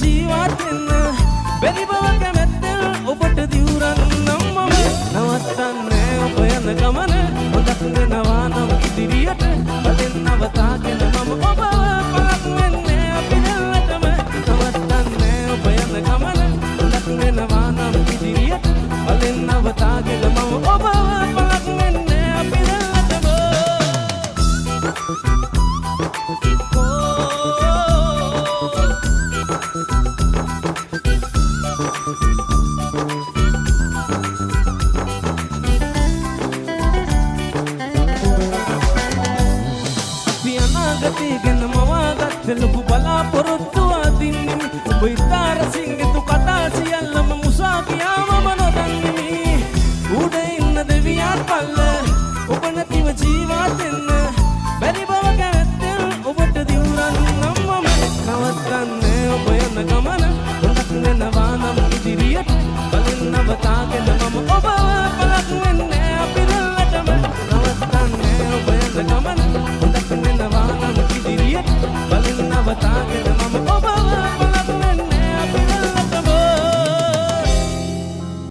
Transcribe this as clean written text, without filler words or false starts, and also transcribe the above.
ජීවත් වෙන්න බැරි බව කැමැත්තෙන් ඔබට දිවුරන්නම් මම නවත්තන්නේ ඔබ යන ගමන හොඳක් වෙනවා නම් ඉදිරියට බලෙන් නවතාගෙන මම ඔබව පලක් වෙන්නේ අපි දෙන්නටම නවත්තන්නේ ඔබ යන ගමන හොඳක් වෙනවා නම් ඉදිරියට බලෙන් නවතාගෙන මම ඔබව පලක් වෙන්නේ අපි දෙන්නටම ගතිගෙන මවාගත් ලොකු බලාපොරොත්තු අදින්නෙමි ඔබ ඉතාර සිංගතු කතා සියල්ලම මුසා ගියාම මම නොදන්නෙමි උඩ ඉන්න දෙවියන් පල්ල ඔබ නැතිව ජීවත් වෙන්න බැරි බව කැමැත්තෙන් ඔබට දිවුරන්නම් මම නවත්තන්නේ ඔබ යන ගමන හොඳක් වෙනවා නම් ඉදිරියට බලෙන් නවතාගෙන මම ඔබව පලක් වෙන්නේ අපි දෙන්නටම නවත්තන්නේ ඔබ යන ගමන හොඳක් වෙනවා